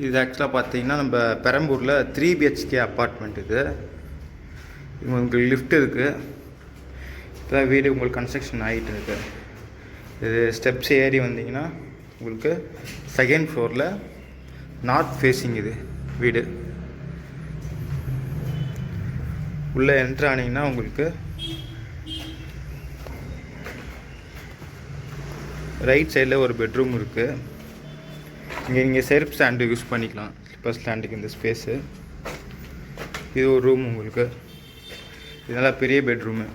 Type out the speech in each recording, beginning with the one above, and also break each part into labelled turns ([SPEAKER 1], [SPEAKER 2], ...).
[SPEAKER 1] இது ஆக்சுவலாக பார்த்தீங்கன்னா நம்ம பெரம்பூரில் 3 BHK அப்பார்ட்மெண்ட் இது. உங்களுக்கு லிஃப்ட் இருக்குது. இப்போ வீடு உங்களுக்கு கன்ஸ்ட்ரக்ஷன் ஆகிட்டு இருக்கு. இது ஸ்டெப்ஸ் ஏறி வந்தீங்கன்னா உங்களுக்கு செகண்ட் ஃப்ளோரில் நார்த் ஃபேஸிங் இது வீடு. உள்ளே என்ட்ரு ஆனீங்கன்னா உங்களுக்கு ரைட் சைடில் ஒரு பெட்ரூம் இருக்குது. இங்கே நீங்கள் செல்ஃப் ஸ்டாண்டு யூஸ் பண்ணிக்கலாம், ஸ்லிப்பர் ஸ்டாண்டுக்கு இந்த ஸ்பேஸு. இது ஒரு ரூம் உங்களுக்கு. இது நல்லா பெரிய பெட்ரூமு.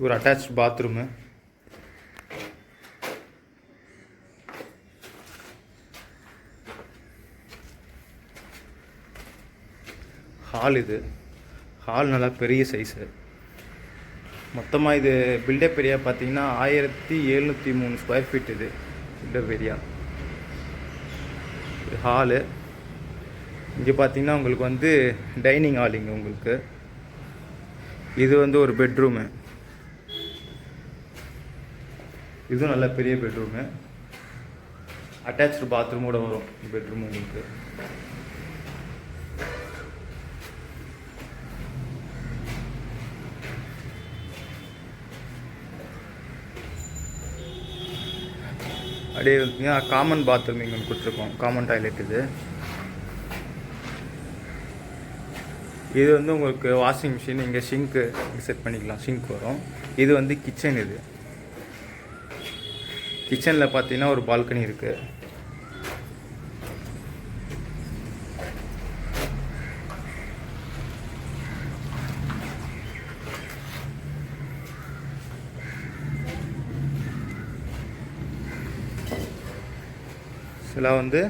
[SPEAKER 1] ஒரு அட்டாச் பாத்ரூமு. ஹால். இது ஹால் நல்லா பெரிய சைஸு. மொத்தமாக இது பில்டப் ஏரியா பார்த்தீங்கன்னா 1703 ஸ்கொயர் ஃபீட். இது பில்டப் ஏரியா. இது ஹாலு. இங்கே பார்த்தீங்கன்னா உங்களுக்கு வந்து டைனிங் ஹால். இங்கே உங்களுக்கு இது வந்து ஒரு பெட்ரூமு. இதுவும் நல்ல பெரிய பெட்ரூமு. அட்டாச்சு பாத்ரூமோட வரும் பெட்ரூம் உங்களுக்கு. அப்படியே பார்த்தீங்கன்னா காமன் பாத்ரூம் இங்கே கொடுத்துருக்கோம். காமன் டாய்லெட் இது. இது வந்து உங்களுக்கு வாஷிங் மிஷின், இங்கே ஷிங்க்கு செட் பண்ணிக்கலாம். ஷிங்க் வரும். இது வந்து கிச்சன். இது கிச்சனில் பார்த்தீங்கன்னா ஒரு பால்கனி இருக்குது. இதெல்லாம் வந்து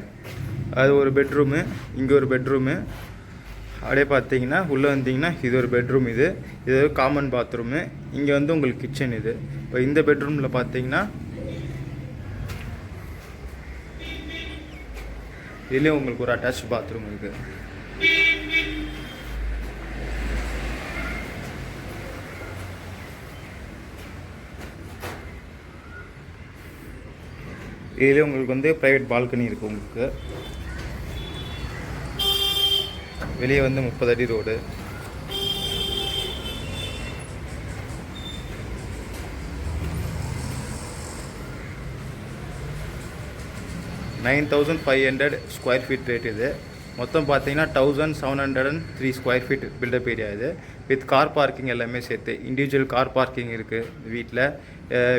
[SPEAKER 1] அது ஒரு பெட்ரூமு. இங்கே ஒரு பெட்ரூமு. அப்படியே பார்த்தீங்கன்னா உள்ளே வந்தீங்கன்னா இது ஒரு பெட்ரூம். இது இது காமன் பாத்ரூமு. இங்கே வந்து உங்களுக்கு கிச்சன். இது இப்போ இந்த பெட்ரூமில் பார்த்தீங்கன்னா இதுலேயும் உங்களுக்கு ஒரு அட்டாச் பாத்ரூம் இருக்குது. இதுலேயே உங்களுக்கு வந்து ப்ரைவேட் பால்கனி இருக்குது. உங்களுக்கு வெளியே வந்து 30 அடி ரோடு. $9,500 square feet rate. இது மொத்தம் பார்த்தீங்கன்னா 1703 ஸ்கொயர் ஃபீட் பில்டப் ஏரியா. இது வித் கார் பார்க்கிங் எல்லாமே சேர்த்து. இண்டிவிஜுவல் கார் பார்க்கிங் இருக்குது வீட்டில்.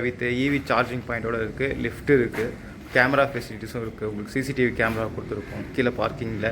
[SPEAKER 1] வித் இவி சார்ஜிங் பாயிண்டோடு இருக்குது. லிஃப்ட் இருக்குது. கேமரா ஃபெசிலிட்டிஸும் இருக்குது. உங்களுக்கு சிசிடிவி கேமரா கொடுத்துருக்கோம் கீழே பார்க்கிங்கில்.